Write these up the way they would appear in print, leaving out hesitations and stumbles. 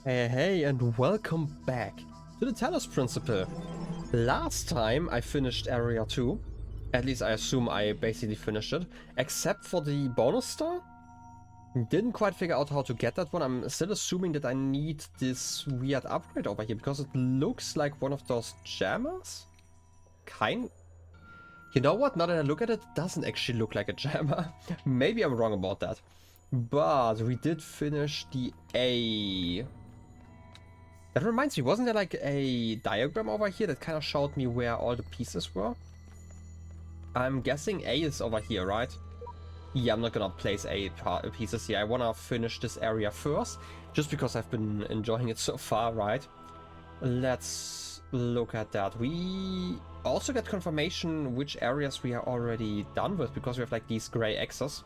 Hey, and welcome back to the Talos Principle. Last time I finished Area 2, at least I assume I basically finished it, except for the bonus star. Didn't quite figure out how to get that one. I'm still assuming that I need this weird upgrade over here, because it looks like one of those jammers? You know what, now that I look at it, it doesn't actually look like a jammer. Maybe I'm wrong about that. But we did finish the A. That reminds me, wasn't there like a diagram over here that kind of showed me where all the pieces were? I'm guessing A is over here, right? Yeah, I'm not gonna place A pieces here. I wanna finish this area first, just because I've been enjoying it so far, right? Let's look at that. We also get confirmation which areas we are already done with, because we have like these gray X's.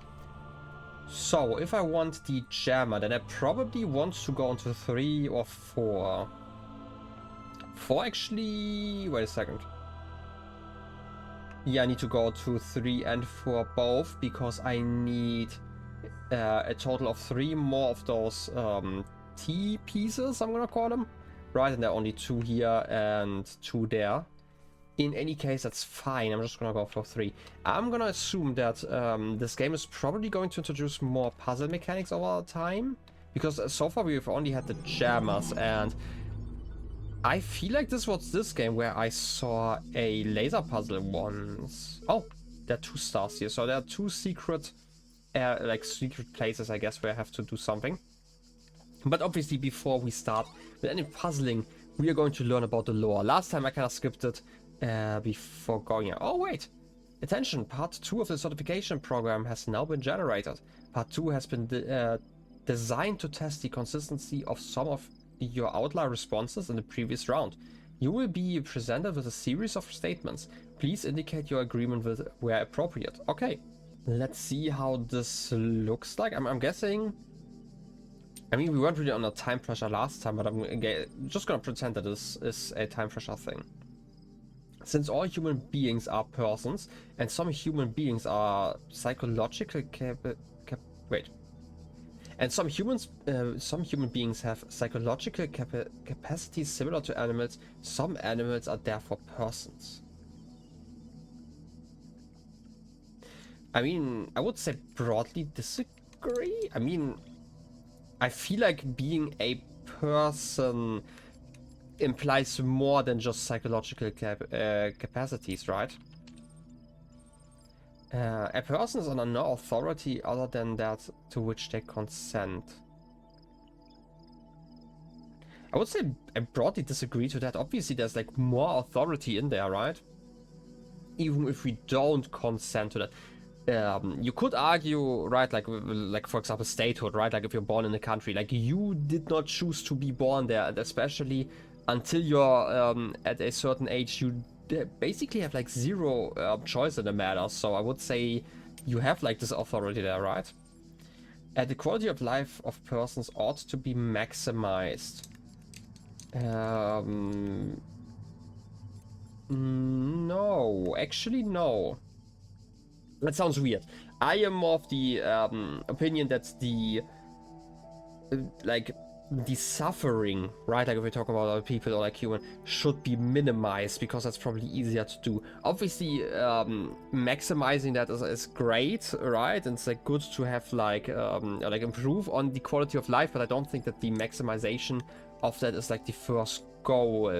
So, if I want the jammer, then I probably want to go into 3 or 4. 4 actually... Wait a second. Yeah, I need to go to 3 and 4 both, because I need a total of 3 more of those T pieces, I'm gonna call them. Right, and there are only 2 here and 2 there. In any case, that's fine. I'm just gonna go for 3. I'm gonna assume that this game is probably going to introduce more puzzle mechanics over time, because so far we've only had the jammers, and I feel like this was this game where I saw a laser puzzle once. Oh, there are 2 stars here, so there are 2 secret, secret places, I guess, where I have to do something. But obviously, before we start with any puzzling, we are going to learn about the lore. Last time I kind of skipped it. Before going here. Oh wait! Attention! Part 2 of the certification program has now been generated. Part 2 has been designed to test the consistency of some of your outlier responses in the previous round. You will be presented with a series of statements. Please indicate your agreement with where appropriate. Okay, let's see how this looks like. I'm guessing... I mean, we weren't really under time pressure last time, but I'm just gonna pretend that this is a time pressure thing. Since all human beings are persons, and some human beings are psychological some human beings have psychological capacities similar to animals. Some animals are therefore persons. I mean, I would say broadly disagree. I mean, I feel like being a person implies more than just psychological capacities, right? A person is under no authority other than that to which they consent. I would say I broadly disagree to that. Obviously, there's like more authority in there, right? Even if we don't consent to that. You could argue, right, like for example, statehood, right? Like if you're born in a country, like you did not choose to be born there, and especially until you're at a certain age, you basically have like zero choice in the matter. So I would say you have like this authority there, right? The quality of life of persons ought to be maximized. No, actually no. That sounds weird. I am more of the opinion that the the suffering, right, like if we talk about other people or like human, should be minimized, because that's probably easier to do. Obviously, maximizing that is great, right? And it's like good to have like improve on the quality of life, but I don't think that the maximization of that is like the first goal.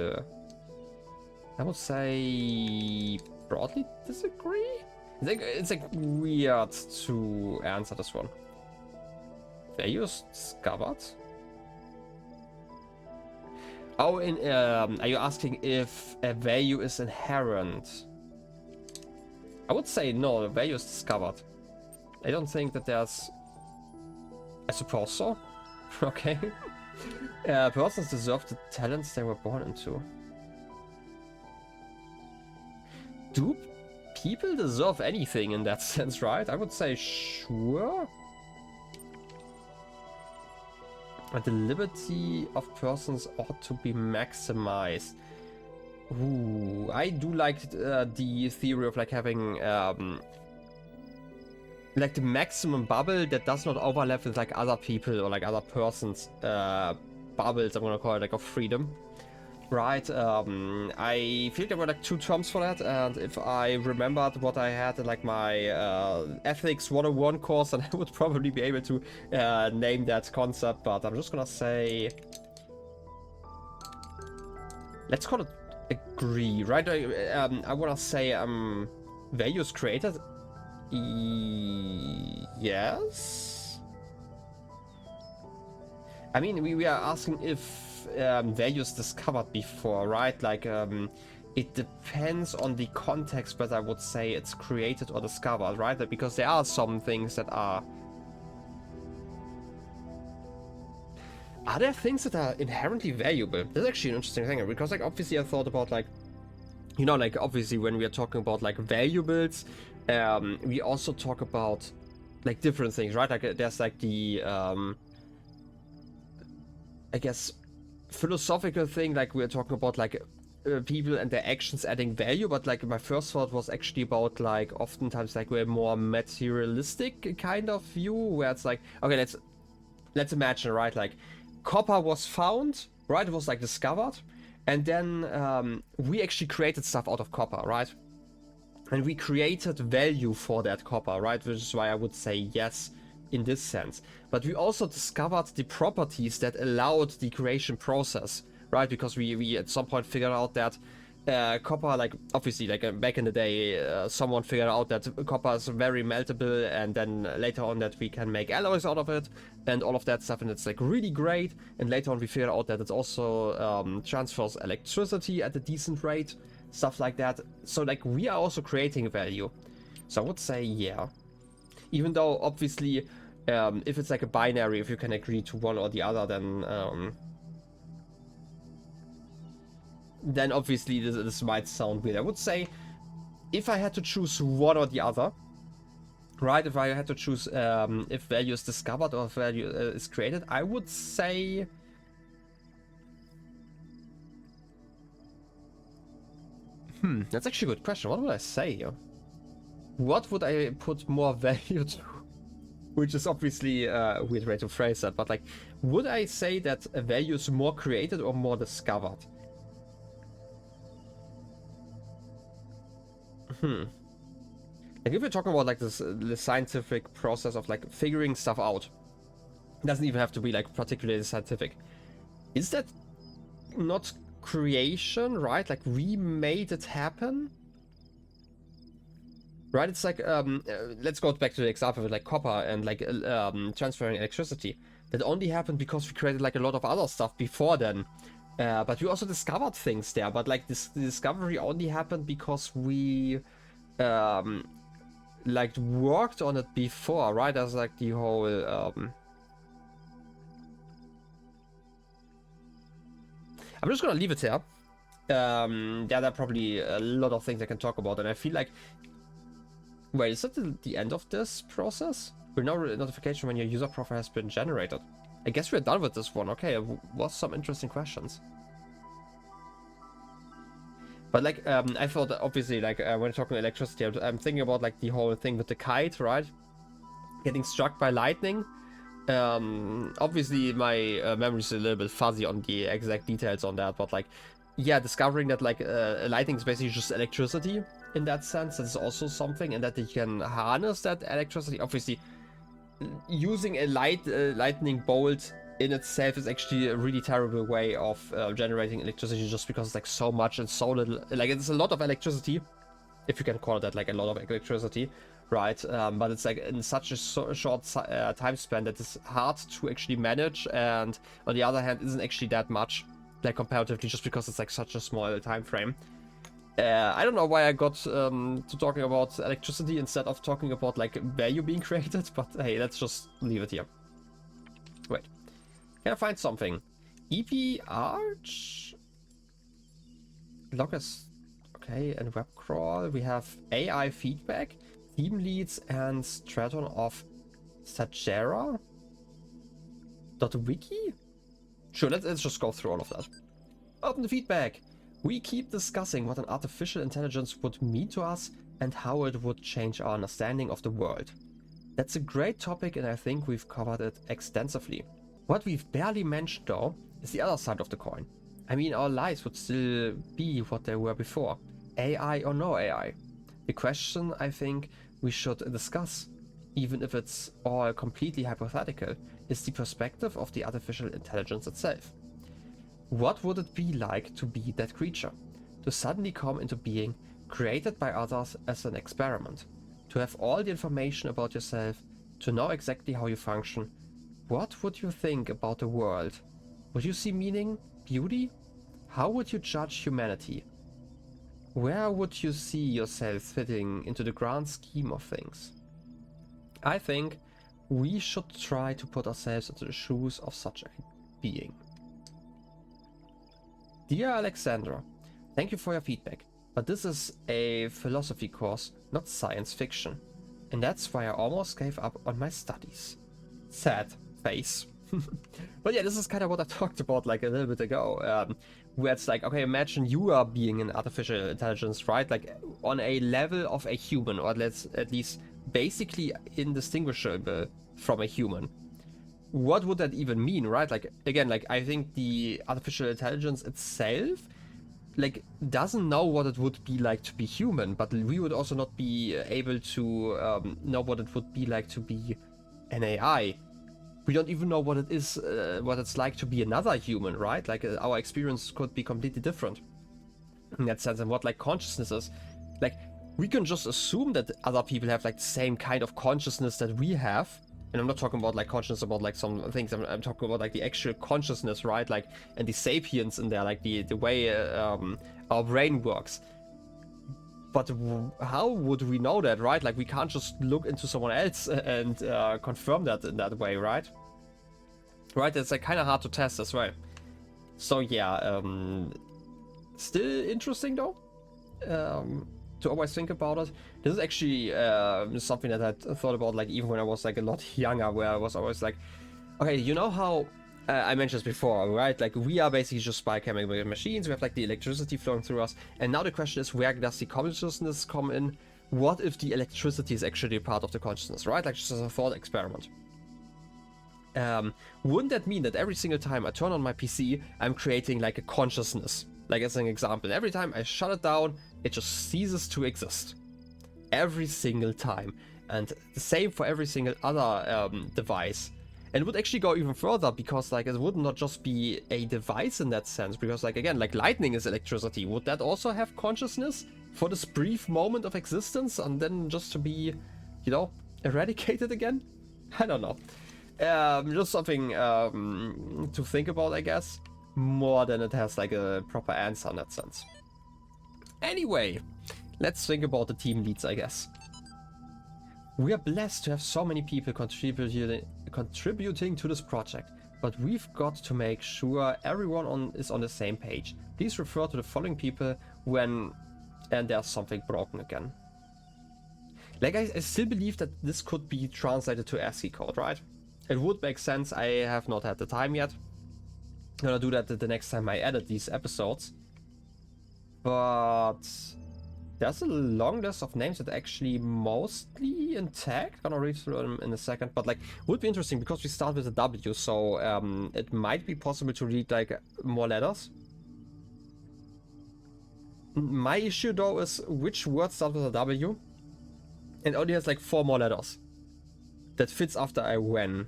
I would say broadly disagree. It's like weird to answer this one. Values discovered. Oh, are you asking if a value is inherent? I would say no, the value is discovered. I don't think that there's... I suppose so. Okay. Persons deserve the talents they were born into. Do people deserve anything in that sense, right? I would say sure. The liberty of persons ought to be maximized. Ooh, I do like the theory of like having like the maximum bubble that does not overlap with like other people or like other persons bubbles, I'm gonna call it, like of freedom. Right, I feel there were like 2 terms for that, and if I remembered what I had in like my Ethics 101 course, then I would probably be able to name that concept, but I'm just gonna say... Let's call it agree, right? I wanna say values created. Yes? I mean, we are asking if values discovered before, right? Like, it depends on the context, but I would say it's created or discovered, right? Because there are some things that are... Are there things that are inherently valuable? That's actually an interesting thing, because, like, obviously I thought about, like, you know, like, obviously when we are talking about, like, valuables, we also talk about, like, different things, right? Like, there's, like, the, I guess, philosophical thing, like we're talking about like people and their actions adding value, but like my first thought was actually about like oftentimes like we're more materialistic kind of view, where it's like, okay, let's imagine, right, like copper was found, right, it was like discovered, and then we actually created stuff out of copper, right, and we created value for that copper, right, which is why I would say yes in this sense. But we also discovered the properties that allowed the creation process, right? Because we at some point figured out that copper, like obviously like back in the day, someone figured out that copper is very meltable, and then later on that we can make alloys out of it and all of that stuff, and it's like really great. And later on we figured out that it also transfers electricity at a decent rate, stuff like that. So like we are also creating value. So I would say yeah. Even though, obviously, if it's like a binary, if you can agree to one or the other, then obviously this might sound weird. I would say, if I had to choose one or the other, right? If I had to choose if value is discovered or if value is created, I would say... That's actually a good question. What would I say here? What would I put more value to? Which is obviously a weird way to phrase that, but like, would I say that a value is more created or more discovered? Like if we're talking about like the scientific process of like figuring stuff out, it doesn't even have to be like particularly scientific. Is that not creation, right? Like we made it happen? Right, it's like, let's go back to the example with like copper and like transferring electricity. That only happened because we created like a lot of other stuff before then. But we also discovered things there, but like the discovery only happened because we like worked on it before, right? That's like the whole I'm just gonna leave it here. Yeah, there are probably a lot of things I can talk about, and I feel like... Wait, is that the end of this process? We're now a notification when your user profile has been generated. I guess we're done with this one. Okay, was some interesting questions. But like, I thought that obviously like when talking electricity, I'm thinking about like the whole thing with the kite, right? Getting struck by lightning. Obviously my memory is a little bit fuzzy on the exact details on that, but like, yeah, discovering that like lightning is basically just electricity in that sense, that's also something, and that you can harness that electricity. Obviously, using a lightning bolt in itself is actually a really terrible way of generating electricity, just because it's like so much and so little. Like it's a lot of electricity, if you can call it that, like a lot of electricity, right? But it's like in such a short time span that it's hard to actually manage, and on the other hand, isn't actually that much, like comparatively, just because it's like such a small time frame. I don't know why I got to talking about electricity instead of talking about like value being created, but hey, let's just leave it here. Wait, can I find something? EP Arch? Locus, okay, and web crawl. We have AI feedback, team leads, and Straton of Sajera. .wiki? Sure, let's just go through all of that. Open the feedback. We keep discussing what an artificial intelligence would mean to us and how it would change our understanding of the world. That's a great topic, and I think we've covered it extensively. What we've barely mentioned though is the other side of the coin. I mean, our lives would still be what they were before, AI or no AI. The question I think we should discuss, even if it's all completely hypothetical, is the perspective of the artificial intelligence itself. What would it be like to be that creature? To suddenly come into being, created by others as an experiment? To have all the information about yourself, to know exactly how you function? What would you think about the world? Would you see meaning? Beauty? How would you judge humanity? Where would you see yourself fitting into the grand scheme of things? I think we should try to put ourselves into the shoes of such a being. Dear Alexandra, thank you for your feedback, but this is a philosophy course, not science fiction. And that's why I almost gave up on my studies. Sad face. But yeah, this is kind of what I talked about like a little bit ago, where it's like, okay, imagine you are being an artificial intelligence, right? Like on a level of a human, or at least basically indistinguishable from a human. What would that even mean, right? Like, again, like I think the artificial intelligence itself like doesn't know what it would be like to be human, but we would also not be able to know what it would be like to be an AI. We don't even know what it is, what it's like to be another human, right? Like our experience could be completely different in that sense. And what like consciousness is, like we can just assume that other people have like the same kind of consciousness that we have. And I'm not talking about like consciousness about like some things. I'm talking about like the actual consciousness, right? Like, and the sapience in there, like the way our brain works. But how would we know that, right? Like, we can't just look into someone else and confirm that in that way, right? Right? It's like kind of hard to test as well. So yeah, still interesting though. To always think about it. This is actually something that I thought about like even when I was like a lot younger, where I was always like, okay, you know how I mentioned this before, right? Like we are basically just biochemical machines. We have like the electricity flowing through us, and now the question is, where does the consciousness come in? What if the electricity is actually part of the consciousness, right? Like just as a thought experiment. Wouldn't that mean that every single time I turn on my PC, I'm creating like a consciousness? Like as an example, every time I shut it down, it just ceases to exist. Every single time. And the same for every single other device. And it would actually go even further, because like it would not just be a device in that sense, because like again, like lightning is electricity. Would that also have consciousness for this brief moment of existence and then just to be, you know, eradicated again? I don't know. Just something to think about, I guess, more than it has like a proper answer in that sense. Anyway, let's think about the team leads, I guess. We are blessed to have so many people contributing to this project, but we've got to make sure everyone is on the same page. Please refer to the following people when there's something broken again. Like I still believe that this could be translated to ASCII code, right? It would make sense. I have not had the time yet. I'm gonna do that the next time I edit these episodes. But there's a long list of names that are actually mostly intact. Gonna read through them in a second. But like, would be interesting because we start with a W, so it might be possible to read like more letters. My issue though is which word starts with a W and only has like 4 more letters. That fits after a when.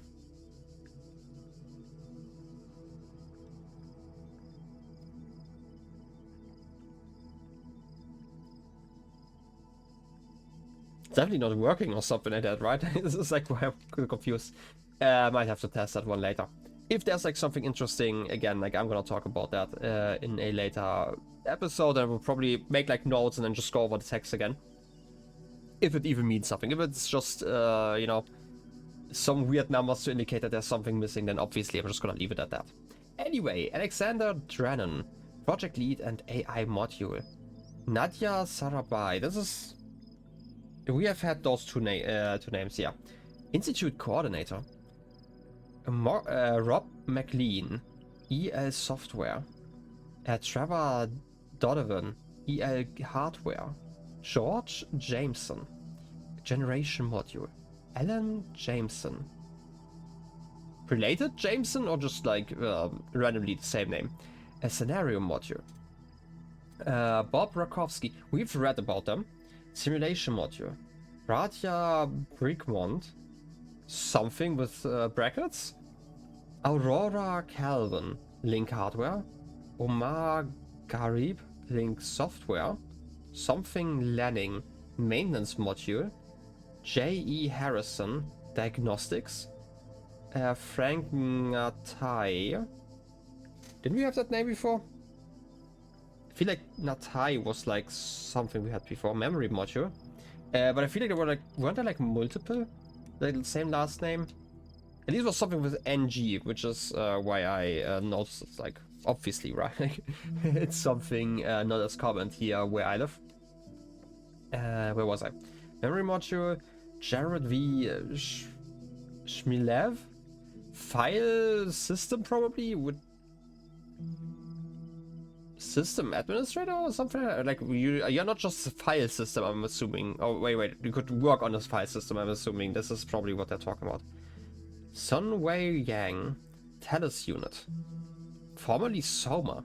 Definitely not working or something like that, right? This is like why I'm confused. Might have to test that one later. If there's like something interesting, again, like I'm gonna talk about that in a later episode, and we'll probably make like notes and then just go over the text again. If it even means something. If it's just, you know, some weird numbers to indicate that there's something missing, then obviously I'm just gonna leave it at that. Anyway, Alexander Drennan, project lead and AI module. Nadia Sarabai, this is... We have had those two names, yeah. Institute coordinator. Rob McLean, EL Software. Trevor Donovan, EL Hardware. George Jameson, Generation Module. Alan Jameson. related Jameson or just like randomly the same name? A scenario module. Bob Rakowski. We've read about them. Simulation module. Radia Brickmont. Something with brackets. Aurora Calvin. Link hardware. Omar Garib. Link software. Something Lanning. Maintenance module. J.E. Harrison. Diagnostics. Frank Natai. Didn't we have that name before? I feel like Natai was like something we had before. Memory module. But I feel like there were like, weren't there like multiple? Like the same last name? At least it was something with NG, which is why I noticed it's like, obviously, right? It's something not as common here where I live. Where was I? Memory module. Jared V. Shmilev. File system probably would. System administrator or something like you're not just a file system, I'm assuming. Oh wait, you could work on this file system. I'm assuming this is probably what they're talking about. Sun Wei Yang, Talos unit, formerly Soma.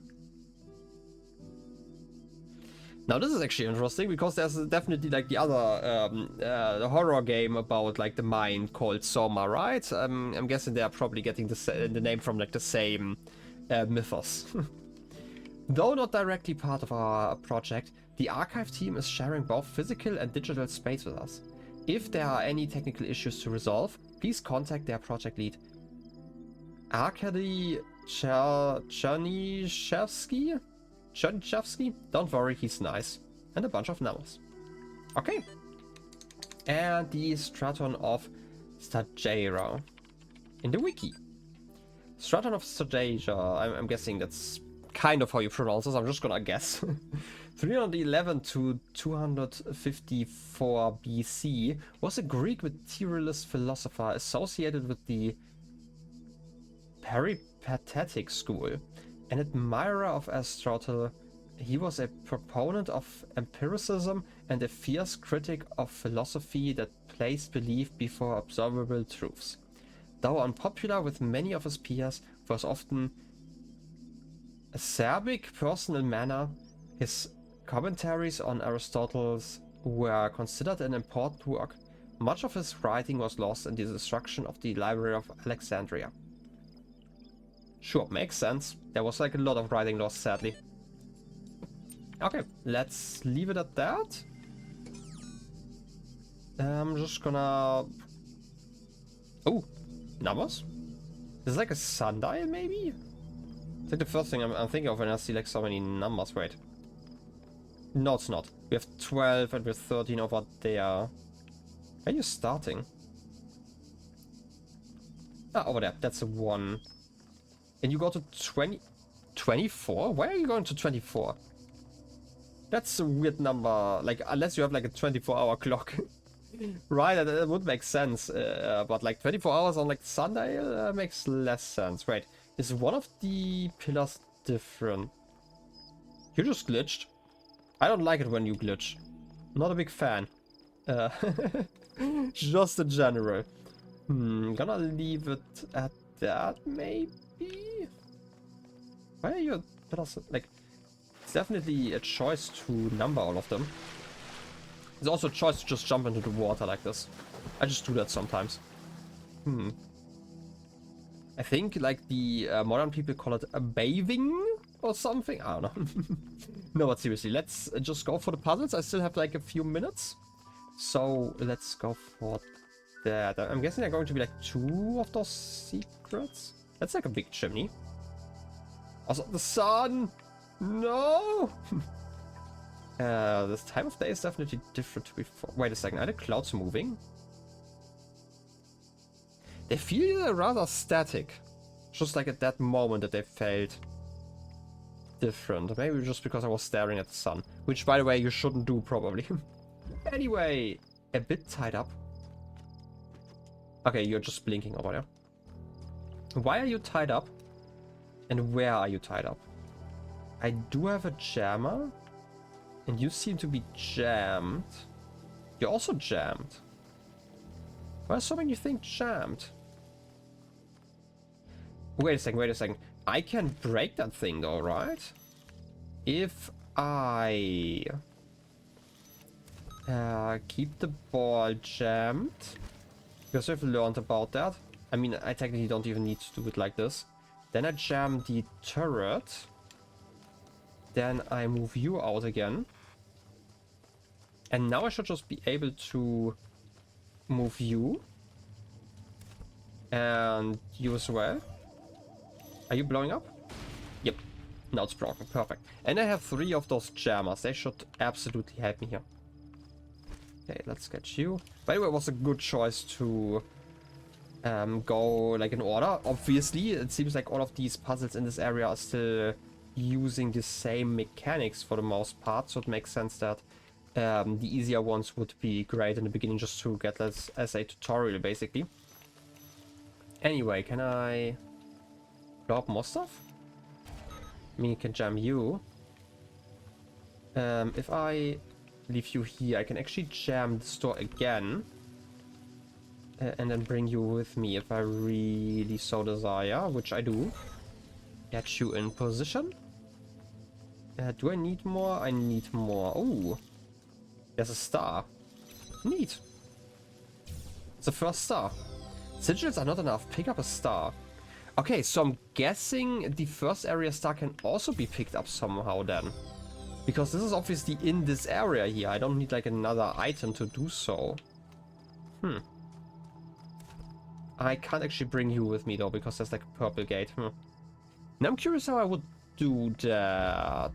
Now this is actually interesting because there's definitely like the other the horror game about like the mind called Soma, right? I'm guessing they are probably getting the name from like the same mythos. Though not directly part of our project, the archive team is sharing both physical and digital space with us. If there are any technical issues to resolve, please contact their project lead, Arkady Chernyshevsky? Don't worry, he's nice. And a bunch of numbers. Okay. And the Straton of Stagira. In the wiki. Straton of Stagira, I'm guessing that's kind of how you pronounce this, I'm just gonna guess. 311 to 254 BC was a Greek materialist philosopher associated with the Peripatetic school. An admirer of Aristotle, he was a proponent of empiricism and a fierce critic of philosophy that placed belief before observable truths. Though unpopular with many of his peers, was often acerbic personal manner, his commentaries on Aristotle's were considered an important work. Much of his writing was lost in the destruction of the Library of Alexandria. Sure, makes sense. There was like a lot of writing lost, sadly. Okay, let's leave it at that. I'm just gonna... Oh, numbers? Is it like a sundial, maybe? It's like the first thing I'm thinking of when I see like so many numbers. Wait. No, it's not. We have 12 and we're 13 over there. Where are you starting? Ah, over there. That's a 1. And you go to 20... 24? Why are you going to 24? That's a weird number. Like, unless you have like a 24-hour clock. Right, that would make sense. But like 24 hours on like sundial makes less sense. Wait, is one of the pillars different? You just glitched. I don't like it when you glitch. Not a big fan. Just in general. Gonna leave it at that, maybe? Why are your pillars like... It's definitely a choice to number all of them. It's also a choice to just jump into the water like this. I just do that sometimes. I think like the modern people call it a bathing or something. I don't know. No, but seriously, let's just go for the puzzles. I still have like a few minutes. So let's go for that. I'm guessing there are going to be like 2 of those secrets. That's like a big chimney. Also, the sun! No! This time of day is definitely different to before. Wait a second, are the clouds moving? They feel rather static. Just like at that moment that they felt different. Maybe just because I was staring at the sun. Which, by the way, you shouldn't do, probably. Anyway, a bit tied up. Okay, you're just blinking over there. Why are you tied up? And where are you tied up? I do have a jammer. And you seem to be jammed. You're also jammed. Why is something you think jammed? Wait a second, wait a second. I can break that thing though, right? If I keep the ball jammed, because I've learned about that. I mean, I technically don't even need to do it like this. Then I jam the turret. Then I move you out again. And now I should just be able to move you. And you as well. Are you blowing up? Yep. Now it's broken. Perfect. And I have 3 of those jammers. They should absolutely help me here. Okay, let's get you. By the way, it was a good choice to go like in order. Obviously, it seems like all of these puzzles in this area are still using the same mechanics for the most part. So it makes sense that the easier ones would be great in the beginning just to get this as a tutorial, basically. Anyway, can I blow up more stuff? I mean, you can jam you. If I leave you here, I can actually jam this door again. And then bring you with me if I really so desire, which I do. Get you in position. Do I need more? I need more. Oh, there's a star. Neat. It's the first star. Sigils are not enough. Pick up a star. Okay, so I'm guessing the first area star can also be picked up somehow then. Because this is obviously in this area here. I don't need like another item to do so. I can't actually bring you with me though, because there's like a purple gate. Now I'm curious how I would do that.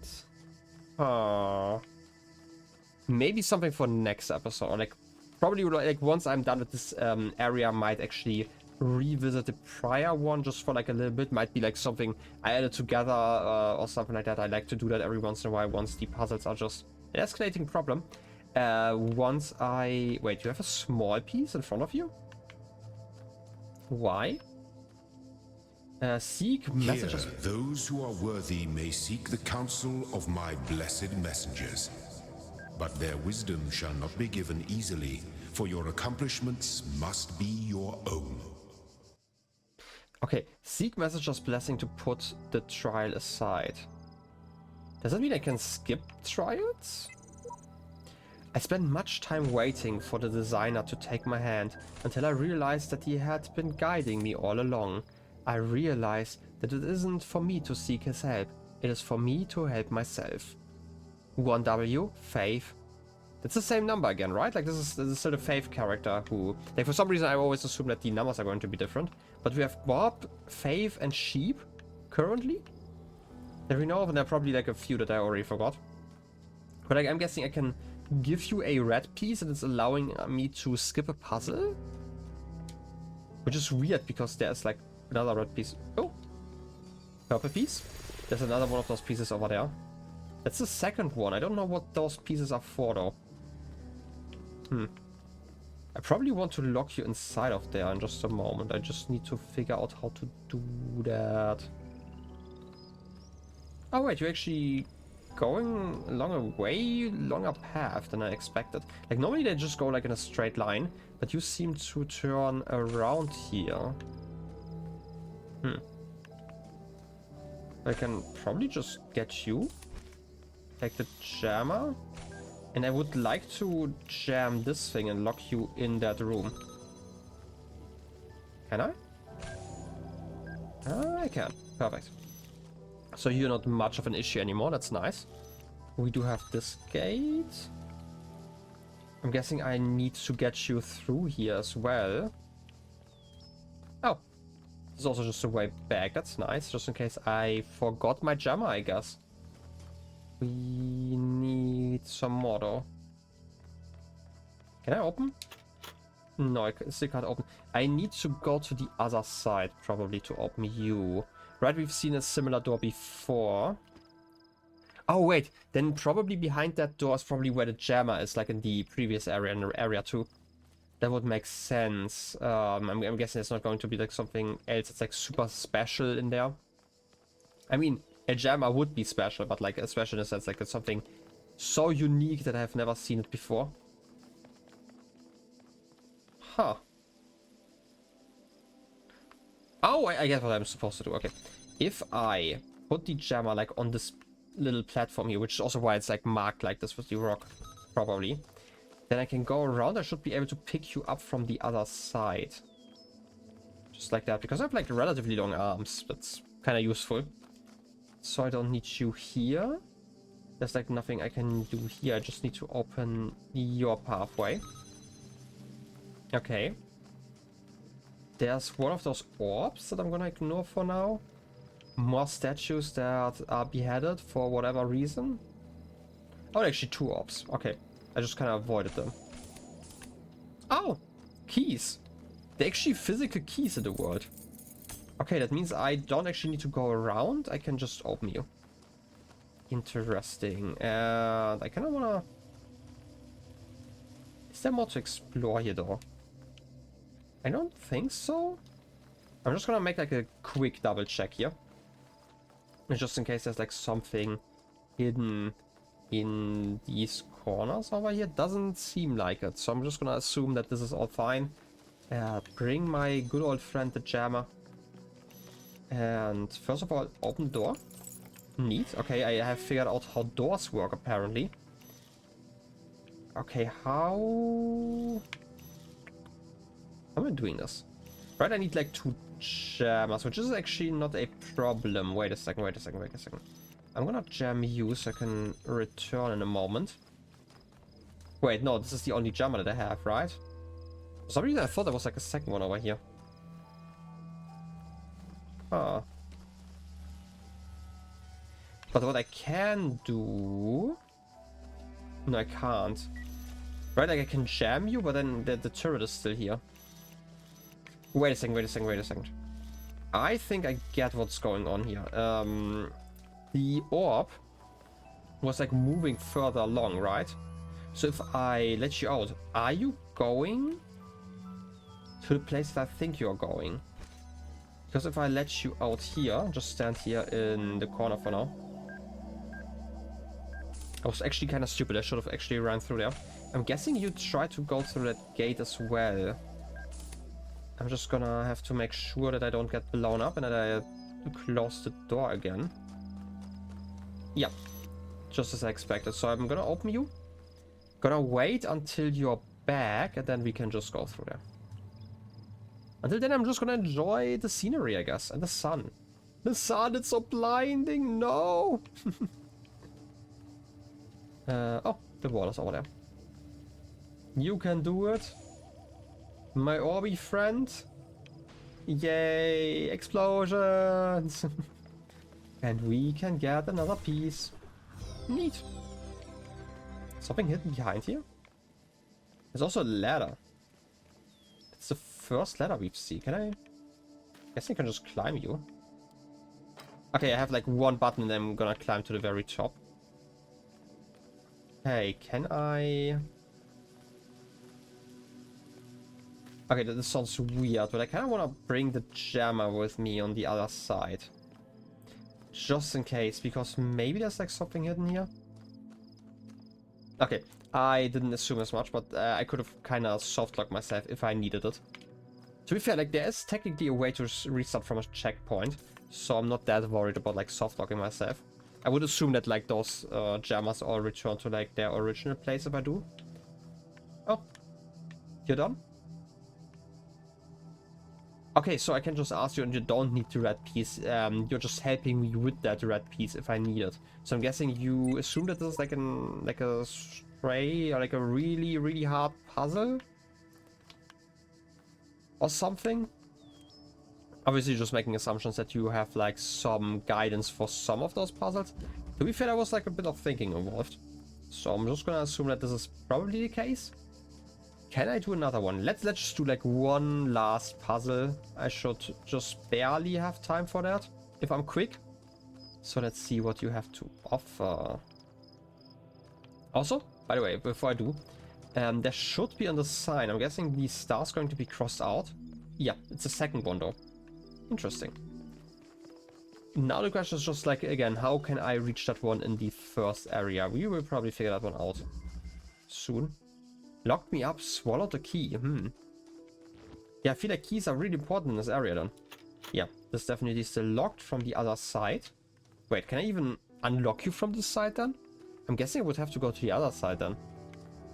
Maybe something for next episode. Or like probably like once I'm done with this area, I might actually revisit the prior one just for like a little bit. Might be like something I added together or something like that. I like to do that every once in a while once the puzzles are just an escalating problem. Once I... Wait, you have a small piece in front of you? Why? Seek messages. Here, those who are worthy may seek the counsel of my blessed messengers. But their wisdom shall not be given easily, for your accomplishments must be your own. Okay, seek messengers' blessing to put the trial aside. Does that mean I can skip trials? I spent much time waiting for the designer to take my hand until I realized that he had been guiding me all along. I realized that it isn't for me to seek his help, it is for me to help myself. 1W, Faith. That's the same number again, right? Like this is still a Faith character who... Like for some reason I always assume that the numbers are going to be different. But we have Bob, Faith and Sheep currently. That we know of, and there are probably like a few that I already forgot. But like, I'm guessing I can give you a red piece and it's allowing me to skip a puzzle. Which is weird because there's like another red piece. Oh! Purple piece. There's another one of those pieces over there. That's the second one. I don't know what those pieces are for though. I probably want to lock you inside of there in just a moment. I just need to figure out how to do that. Oh wait, you're actually going along a way longer path than I expected. Like normally they just go like in a straight line, but you seem to turn around here. I can probably just get you. Take the jammer. And I would like to jam this thing and lock you in that room. Can I? I can. Perfect. So you're not much of an issue anymore. That's nice. We do have this gate. I'm guessing I need to get you through here as well. Oh. There's also just a way back. That's nice. Just in case I forgot my jammer, I guess. We need some more though. Can I open? No, I still can't open. I need to go to the other side probably to open you. Right, we've seen a similar door before. Oh wait, then probably behind that door is probably where the jammer is, like in the previous area, in area 2. That would make sense. I'm guessing it's not going to be like something else that's like super special in there. I mean, a jammer would be special, but like special in a sense like it's something so unique that I've never seen it before. Huh. Oh, I get what I'm supposed to do. Okay. If I put the jammer like on this little platform here, which is also why it's like marked like this with the rock, probably, then I can go around. I should be able to pick you up from the other side. Just like that, because I have like relatively long arms. That's kind of useful. So I don't need you here. There's like nothing I can do here. I just need to open your pathway. Okay. There's one of those orbs that I'm gonna ignore for now. More statues that are beheaded for whatever reason. Oh, actually 2 orbs. Okay. I just kind of avoided them. Oh! Keys! They're actually physical keys in the world. Okay, that means I don't actually need to go around. I can just open you. Interesting. And I kind of wanna... Is there more to explore here though? I don't think so. I'm just gonna make like a quick double check here. Just in case there's like something hidden in these corners over here. Doesn't seem like it. So I'm just gonna assume that this is all fine. Bring my good old friend the jammer. And first of all, open the door. Neat. Okay, I have figured out how doors work apparently. Okay, how am I doing this? Right, I need like 2 jammers, which is actually not a problem. Wait a second. I'm gonna jam you so I can return in a moment. Wait, no, this is the only jammer that I have, right? For some reason I thought there was like a second one over here. Huh. But what I can do... No, I can't. Right, like I can jam you, but then the turret is still here. Wait a second. I think I get what's going on here. The orb was like moving further along, right? So if I let you out, are you going to the place that I think you're going? Because if I let you out here, just stand here in the corner for now. I was actually kind of stupid. I should have actually ran through there. I'm guessing you try to go through that gate as well. I'm just gonna have to make sure that I don't get blown up and that I close the door again. Yeah, just as I expected. So I'm gonna open you. Gonna wait until you're back and then we can just go through there. Until then, I'm just gonna enjoy the scenery, I guess, and the sun. The sun, it's so blinding, no! Oh, the wall is over there. You can do it. My Orby friend. Yay, explosions! And we can get another piece. Neat. Something hidden behind here? There's also a ladder. It's the first ladder we've seen. Can I? Guess I can just climb you. Okay, I have like one button and I'm gonna climb to the very top. Hey, can I? Okay, this sounds weird, but I kind of want to bring the jammer with me on the other side. Just in case, because maybe there's like something hidden here. Okay, I didn't assume as much, but I could have kind of soft-locked myself if I needed it. To be fair, like there is technically a way to restart from a checkpoint, so I'm not that worried about like soft-locking myself. I would assume that like those jammers all return to like their original place if I do. Oh, you're done? Okay, so I can just ask you and you don't need the red piece. You're just helping me with that red piece if I need it. So I'm guessing you assume that this is like a stray or like a really hard puzzle? Or something? Obviously just making assumptions that you have like some guidance for some of those puzzles. To be fair, there was like a bit of thinking involved. So I'm just gonna assume that this is probably the case. Can I do another one? Let's just do like one last puzzle. I should just barely have time for that if I'm quick. So let's see what you have to offer. Also, by the way, before I do, there should be on the sign, I'm guessing the star's going to be crossed out. Yeah, it's the second one though. Interesting. Now the question is just like, again, how can I reach that one in the first area? We will probably figure that one out soon. Locked me up, swallowed the key. Yeah, I feel like keys are really important in this area then. Yeah, this is definitely still locked from the other side. Wait, can I even unlock you from this side then? I'm guessing I would have to go to the other side then.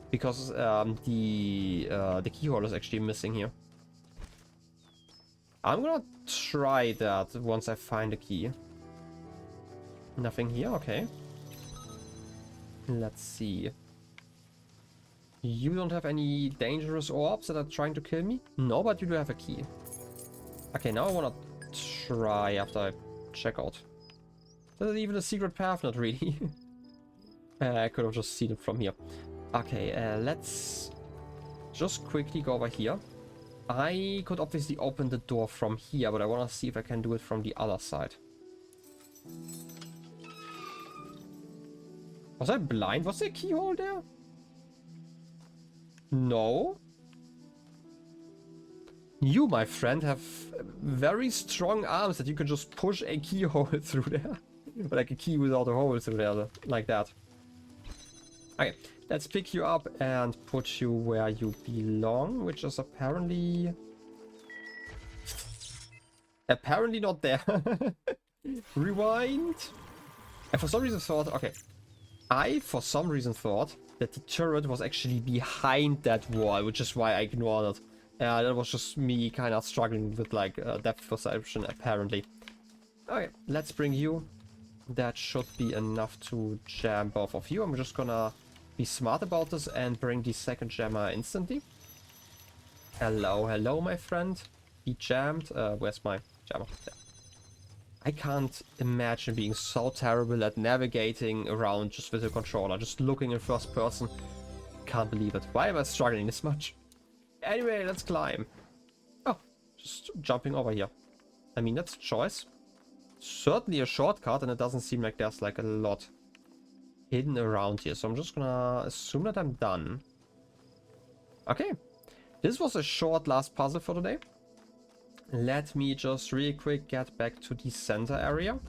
Because the keyhole is actually missing here. I'm gonna try that once I find a key. Nothing here, okay. Let's see. You don't have any dangerous orbs that are trying to kill me? No, but you do have a key. Okay, now I wanna try after I check out. There's even a secret path, not really. I could have just seen it from here. Okay, let's just quickly go over here. I could obviously open the door from here, but I want to see if I can do it from the other side. Was I blind? Was there a keyhole there? No. You, my friend, have very strong arms that you can just push a keyhole through there. Like a key without a hole through there, like that. Okay, let's pick you up and put you where you belong, which is apparently not there. Rewind. I for some reason thought, that the turret was actually behind that wall, which is why I ignored it. That was just me kind of struggling with like depth perception, apparently. Okay, let's bring you. That should be enough to jam both of you. I'm just gonna be smart about this and bring the second jammer instantly. Hello, hello, my friend. He jammed. Where's my jammer? There. I can't imagine being so terrible at navigating around just with a controller, just looking in first person. Can't believe it. Why am I struggling this much? Anyway, let's climb. Oh, just jumping over here. I mean, that's a choice. Certainly a shortcut, and it doesn't seem like there's like a lot hidden around here. So I'm just gonna assume that I'm done. Okay. This was a short last puzzle for today. Let me just really quick get back to the center area.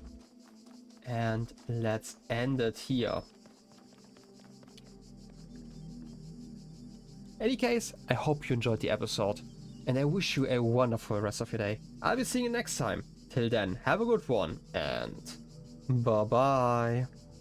And let's end it here. In any case, I hope you enjoyed the episode. And I wish you a wonderful rest of your day. I'll be seeing you next time. Till then, have a good one. And bye-bye.